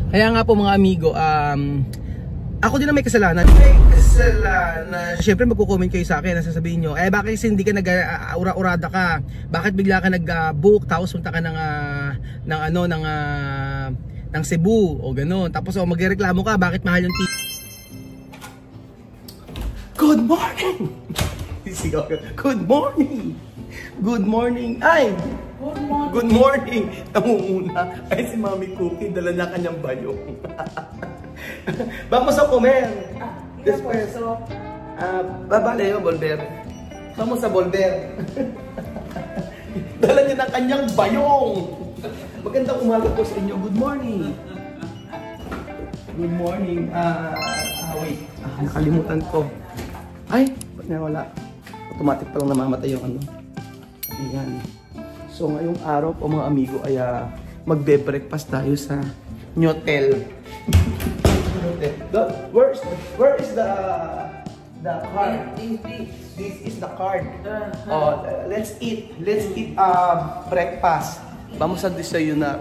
Kaya nga po mga amigo, ako din na may kasalanan. May kasalanan. Siyempre magko-comment kayo sa akin, sasabihin nyo, bakit hindi ka nag-ura-urada ka? Bakit bigla ka nag-book tapos punta ka ng Cebu o gano'n. Tapos magreklamo ka, bakit mahal yung Good morning! Good morning! Good morning! Ay! Good morning! Namumuna. Ay, si Mami Cookie, dala na kanyang bayong. Vamos a comer. Después. Babale yung volver. Vamos a volver. Dala niya ng kanyang bayong. Magandang umaga po sa inyo. Good morning. Good morning. Wait. Nakalimutan ko. Ay, ba't na wala? Automatic pa lang namamatay yung ano. Ayan. So ngayong araw po mga amigo ay magbe-breakfast tayo sa Nyotel. Where is the card? This is the card. Let's eat breakfast. Vamos a desayunar.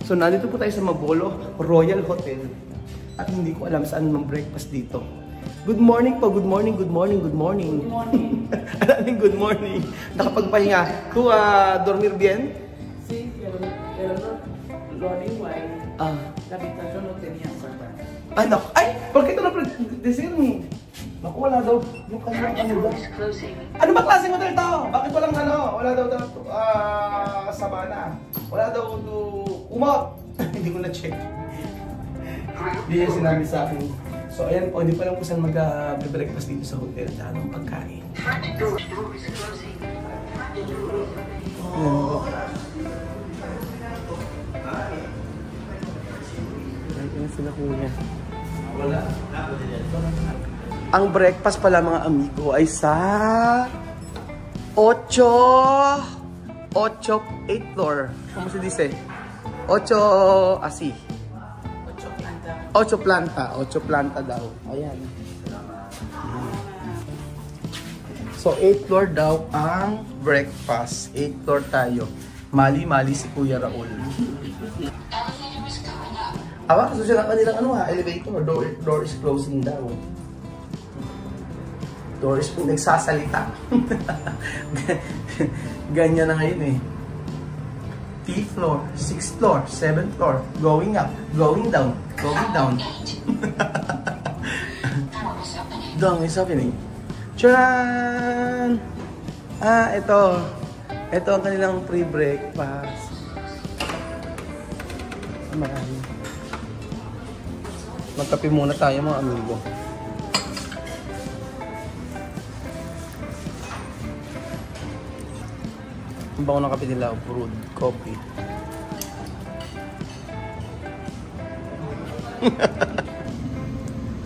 So nandito po tayo sa Mabolo Royal Hotel. At hindi ko alam saan mag-breakfast dito. Good morning po, good morning, good morning, good morning. Good morning. Alaming good morning. Nakapagpahinga. Tu dormir bien? Sí, pero lo igual. La habitación no tenía sala. Ay, naku. Ay, ¿por qué ito na-decirme? Naku, wala daw. Yung kanyang ano daw. Ano ba klaseng hotel to? Bakit walang ano? Wala daw sabana. Wala daw umot. Hindi ko na-check. Hindi niya sinabi sa akin. So ayan po, hindi pa lang po saan mag-breakfast dito sa hotel. Daming pagkain. Ayan po. Ayan sila kuya. Ang breakfast pala mga amigo ay sa 8 floor. ¿Cómo se dice? 8 así. 8 planta daw. Ayan. So 8 floor daw ang breakfast. 8 floor tayo. Mali-mali si Kuya Raul. Awa, kasi sila kanilang elevator. Door is closing daw. Door is nagsasalita. Ganyan na ngayon eh. 5th floor, 6th floor, 7th floor, going up, going down, going down. Dong is happening. Tcharan! Ito ang kanilang pre-breakfast. Marami. Magkape muna tayo mga amigo. Ang bango ng kape nila, brewed coffee.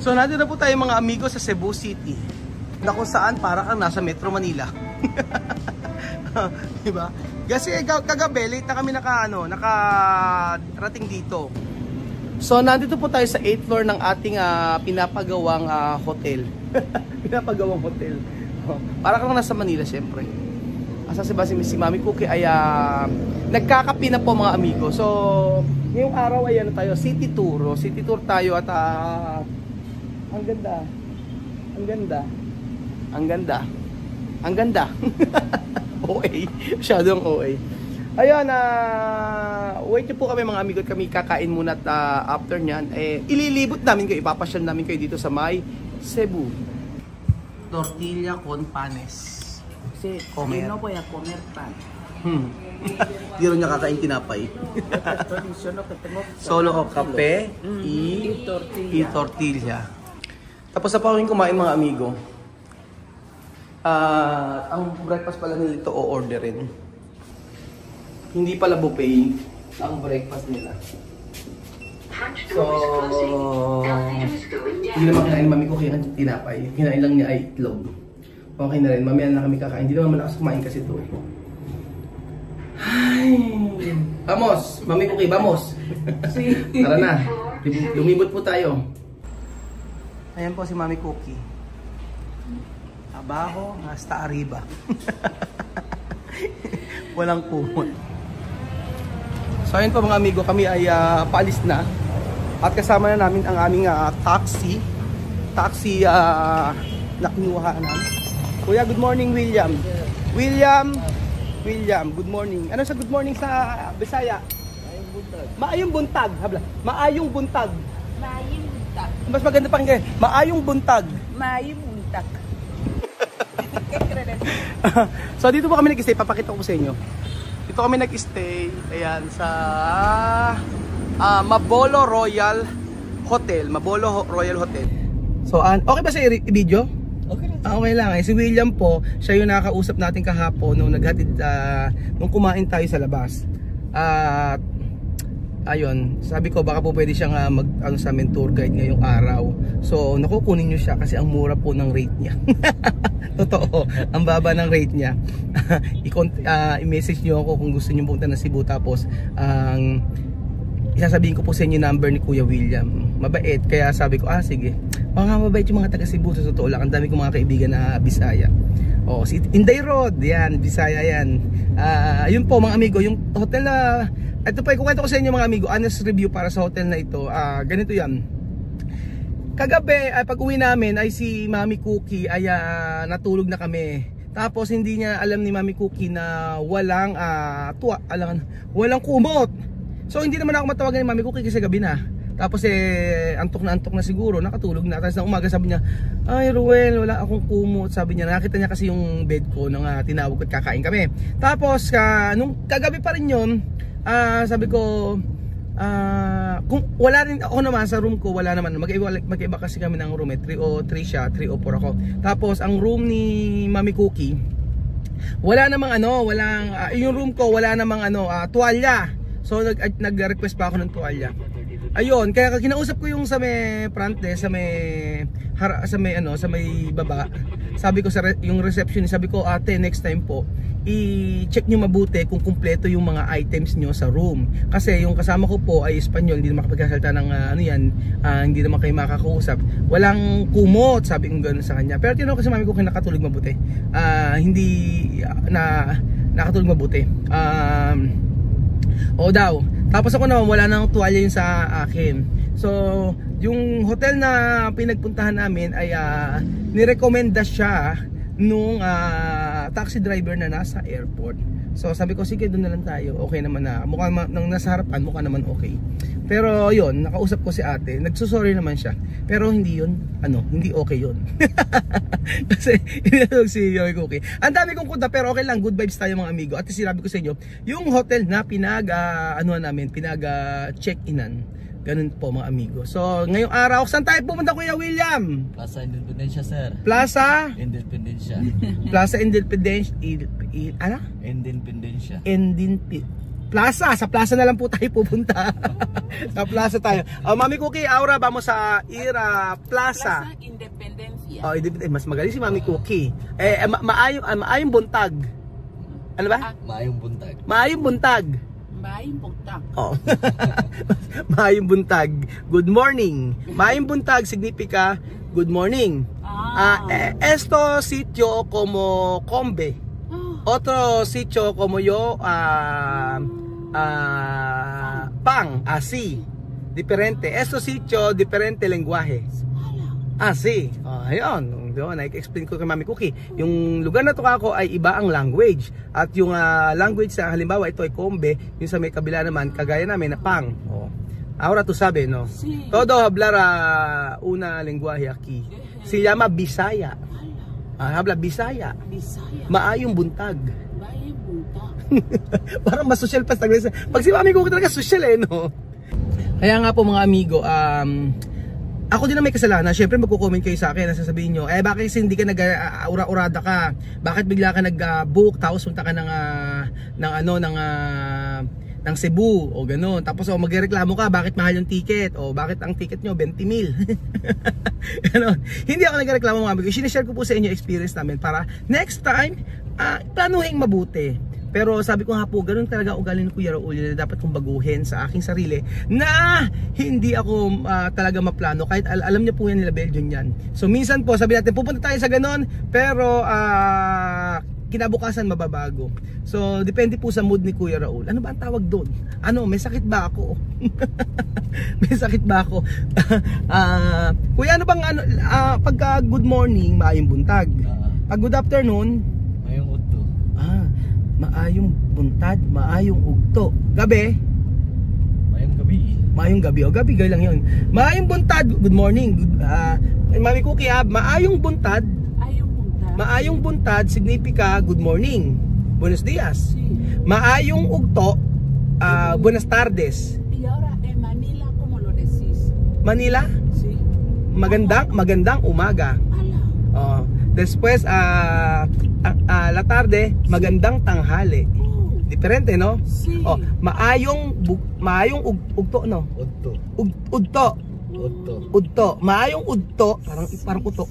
So nandito na po tayo mga amigo sa Cebu City. Na kung saan para kang nasa Metro Manila. Diba? Kasi kagabi, late na kami nakarating dito. So nandito po tayo sa 8th floor ng ating pinapagawang hotel. Pinapagawang hotel. Para kang nasa Manila syempre. Asa si Mami Cookie ay nagkakapi na po mga amigo. So, ngayong araw ay tayo, city tour. City tour tayo at ang ganda. Ang ganda. Ang ganda. Ang ganda. OA. Masyadong OA. Ayun, wait nyo po kami mga amigo. Kami kakain muna at after nyan, ililibot namin kayo, ipapasyal namin kayo dito sa may Cebu. Tortilla con panes. Sí, y no voy a comer pan. Hindi rin niya kakain tinapay. Solo o kape y tortilla. Tapos na pa rin kumain mga amigo. Ang breakfast pala nila ito o-orderin. Hindi pala buffet ang breakfast nila. So, hindi naman kinain Mami ko kaya tinapay. Kinain lang niya ay itlog. Okay na rin, mamaya na kami kakain. Hindi naman malakas kumain kasi ito. Ay! Vamos! Mami Cookie, vamos! Tara na, lumibot po tayo. Ayan po si Mami Cookie. Abajo hasta arriba. Walang kumot. So ayun po mga amigo, kami ay paalis na. At kasama na namin ang aming taxi na kinuha namin. Kuya, good morning, William. William, good morning. Ano sa good morning sa Bisaya? Maayong buntag. Habla. Maayong buntag. Maayong buntag. Mas maganda pang ganyan. Maayong buntag. Maayong buntag. So dito po kami nag-stay. Papakita ko po sa inyo. Dito kami nag-stay. Ayan sa Mabolo Royal Hotel. Mabolo Royal Hotel. So okay ba sa i-video? Okay lang. Si William po, siya yung nakakausap natin kahapon nung naghatid, nung kumain tayo sa labas. At ayun, sabi ko baka po pwede siyang sa amin tour guide ngayong araw. So nakukunin nyo siya kasi ang mura po ng rate niya. Totoo, ang baba ng rate niya. I-message nyo ako kung gusto nyo punta ng Cebu. Tapos isasabihin ko po sa inyo number ni Kuya William. Mabait, kaya sabi ko sige, mga mabait yung mga taga Cebu. Sa totoo lang, ang dami kong mga kaibigan na Bisaya. Si Inday Road, yan, Bisaya yan. Yun po mga amigo, yung hotel na ito pa, ikukwento ko sa inyo mga amigo, honest review para sa hotel na ito. Ganito yan. Kagabi, pag uwi namin ay si Mami Cookie ay natulog na kami. Tapos hindi niya alam ni Mami Cookie na walang walang kumot. So hindi naman ako matawagan ni Mami Cookie kasi gabi na. Tapos antok na siguro, nakatulog na. Tapos na umaga sabi niya, ay Ruel, wala akong kumot. Sabi niya, nakita niya kasi yung bed ko nung tinawag ko at kakain kami. Tapos nung kagabi pa rin yun, sabi ko, kung wala rin ako naman sa room ko, wala naman, mag-iba kasi kami ng room, 303 siya, 304 ako. Tapos ang room ni Mami Cookie, wala namang yung room ko wala namang tuwalya. So nag-request pa ako ng tuwalya. Ayun, kaya kinausap ko yung sa may front desk, sa may baba. Sabi ko sa yung reception, sabi ko, ate, next time po i-check nyo mabuti kung kumpleto yung mga items nyo sa room. Kasi yung kasama ko po ay Espanyol, hindi na makapagkasalta ng hindi naman kayo makakausap. Walang kumot, sabi ko gano'n sa kanya. Pero tinanong ko sa mami ko kung nakatulog mabuti. Hindi nakatulog mabuti. Daw. Tapos ako naman, wala nang tuwalya yun sa akin. So, yung hotel na pinagpuntahan namin ay nirekomenda siya nung taxi driver na nasa airport. So sabi ko, sige, doon na lang tayo. Okay naman na, mukha nang nasa harapan, mukha naman okay. Pero yun, nakausap ko si ate, nagsusorry naman siya. Pero hindi yun, hindi okay yun. Kasi inalog si Yoy Cookie. Ang dami kong kunta, pero okay lang, good vibes tayo mga amigo. At sinabi ko sa inyo, yung hotel na pinag-check-inan. Ganun po mga amigo. So ngayong araw, saan tayo pumunta Kuya William? Plaza Independencia, sir. Plaza? Independencia. Plaza Independencia. Independencia. Plaza, sa plaza na lang po tayo pupunta. Sa plaza tayo. Mami Cookie, Aura, vamos sa Plaza. Plaza Independencia. Mas magaling si Mami Cookie. Maayong buntag. Ano ba? Maayong buntag. Maayong buntag. Maayong buntag. Maayong buntag. Good morning. Maayong buntag significa good morning. Esto sitio como Combe. Otro sitio como yo Pang, así. Diferente. Esto sitio diferente lenguaje. Así. Ayun. Doon, i-explain ko kay Mami Cookie. Yung lugar na to ako ay iba ang language. At yung language sa halimbawa, ito ay Combe. Yung sa may kabila naman, kagaya namin na Pang. Ahora tú sabes, no? Sí. Todo hablar una lenguaje aquí. Se llama Bisaya. Habla Bisaya. Bisaya. Maayong buntag. Maayong buntag. Parang mas social pa. Pag si Mami Cookie talaga social no? Kaya nga po mga amigo, ako din na may kasalanan. Syempre magko-comment kayo sa akin, sasabihin nyo, bakit hindi ka nag-ura-urada ka? Bakit bigla ka nag-book tapos punta ka ng Cebu o gano'n. Tapos magreklamo ka, bakit mahal yung ticket? O bakit ang ticket nyo 20,000? Ganon. Hindi ako nagreklamo mga amigo. Sinishare ko po sa inyo experience namin para next time, planuhin mabuti. Pero sabi ko nga po, ganun talaga ugali ni Kuya Raul na dapat kong baguhin sa aking sarili na hindi ako talaga maplano. Kahit alam niyo po yan nila Belgian yan. So minsan po, sabi natin pupunta tayo sa ganun, pero kinabukasan mababago. So, depende po sa mood ni Kuya Raul. Ano ba ang tawag doon? Ano, may sakit ba ako? May sakit ba ako? Kuya, ano bang ano, pagka good morning, maayong buntag. Pag good afternoon, Mayong uto. maayong buntad, maayong ugto. Gabi, Mayong gabi. maayong gabi. O gabi, gay lang yun. Maayong buntad, good morning. Mami Cookie, maayong buntad. Ayong punta. Maayong buntad, signifika good morning. Buenos dias. Maayong ugto, buenas tardes. Y ahora en Manila, ¿cómo lo decís? Manila, Sí. magandang umaga. Ala. Después, la tarde, magandang tanghali. Oh, Diferente, no? sí. Maayong ugto, no? Uto. Udto. Uto. Udto. Maayong udto. Parang uto.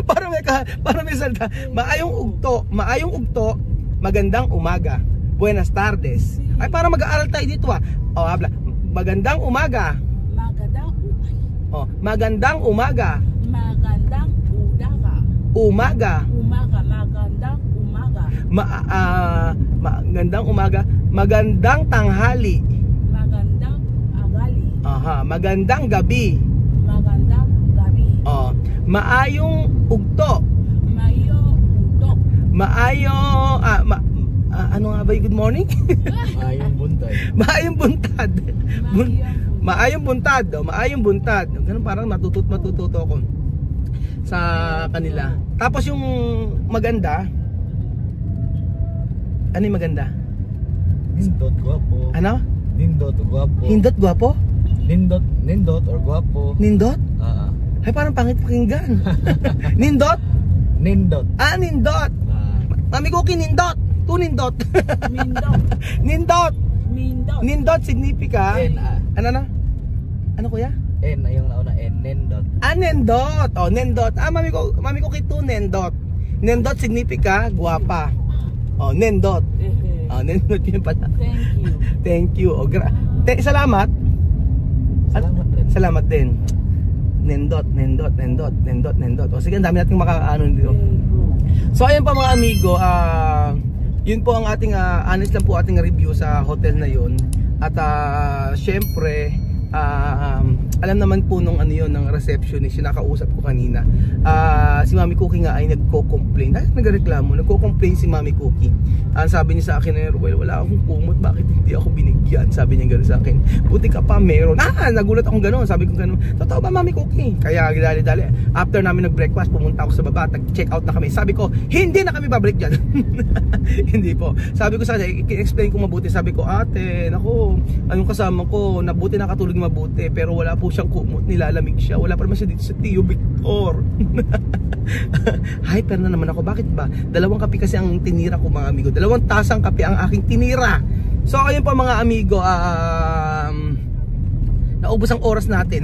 parang may salita. Maayong ugto, magandang umaga. Buenas tardes. Ay, parang mag-aaral tayo dito habla. Magandang umaga. Magandang umaga. Magandang udaga. Umaga. Magandang umaga. Magandang umaga. Magandang tanghali. Magandang agali. Magandang gabi. Magandang gabi. Maayong ugto. Ano nga ba yung good morning? Mayong buntag. Maayong buntad. Maayong buntad. Ganun, parang matututo ako sa kanila. Tapos yung maganda, ano yung maganda? Nindot guwapo. Ano? Nindot o guwapo. Hindot gwapo? Nindot or guwapo. Nindot? Ay, parang pangit pakinggan. Nindot? Nindot. Nindot. Mami Cookie, nindot. Nindot. Mindot. Nindot. Mindot. Nindot signifika. Ano na? Ano kuya? N ay yung nauna N. Nindot. Nindot. Nindot. Mami Cookie, nindot. Nindot signifika guwapa. Nindot. Nindot yun pala. Thank you. Thank you. Salamat. Salamat rin. Salamat din. Nindot. Sige, ang dami nating makaano dito. So ayan pa mga amigo, yun po ang ating honest lang po ating review sa hotel na yun. At syempre, alam naman po nung ano yun, ng receptionist, yung nakausap ko kanina. Si Mami Cookie nga ay nagko-complain. Dahil nagko-complain si Mami Cookie. Sabi niya sa akin, well, wala akong kumot, bakit hindi ako binigyan? Sabi niya gano'n sa akin. Buti ka pa meron. Nagulat akong gano'n. Sabi ko gano'n, totoo ba Mami Cookie? Kaya dali-dali, after namin nag-breakfast, pumunta ako sa baba, check out na kami. Sabi ko, hindi na kami babalik dyan. Hindi po. Sabi ko sa kanya, i-explain ko mabuti. Sabi ko, ate, naku, yung kasama ko, nabuti nakatulog mabuti, pero wala po siyang kumot, nilalamig siya. Wala pa naman siya dito sa Tio Victor. Hyper na naman ako. Bakit ba? 2 kape kasi ang tinira ko mga amigo. 2 tasang kape ang aking tinira. So ayun po mga amigo, naubos ang oras natin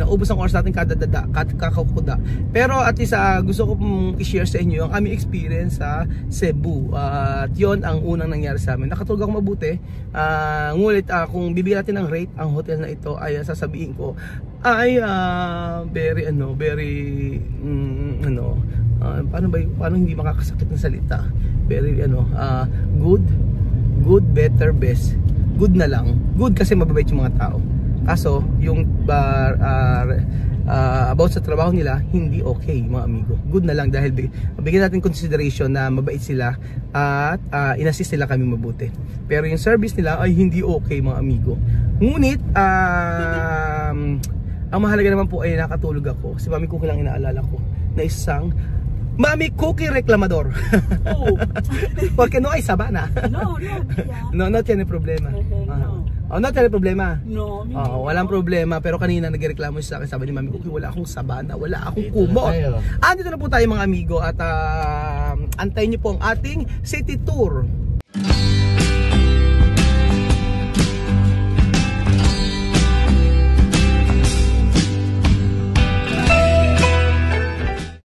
kakakuda. Pero at least gusto ko pong i-share sa inyo ang aming experience sa Cebu. At yun ang unang nangyari sa amin. Nakatulog ako mabuti. Ngulit kung bibigyan natin ng rate ang hotel na ito, ay sasabihin ko ay paano hindi makakasakit ng salita, very good, better, best. Good na lang. Good kasi mababait yung mga tao. Kaso yung about sa trabaho nila, hindi okay mga amigo. Good na lang dahil bigyan natin consideration na mabait sila at inassist nila kami mabuti. Pero yung service nila ay hindi okay mga amigo. Ngunit ang mahalaga naman po ay nakatulog ako. Si Mami Cookie lang inaalala ko na isang Mami Cookie reklamador. Porque no hay sabana. No tiene problema. No tiene problema. Walang problema. Pero kanina nagreklamo siya sa akin. Sabi ni Mami Cookie, wala akong sabana, wala akong kumot. Dito na po tayo mga amigo. At antayin niyo po ang ating city tour.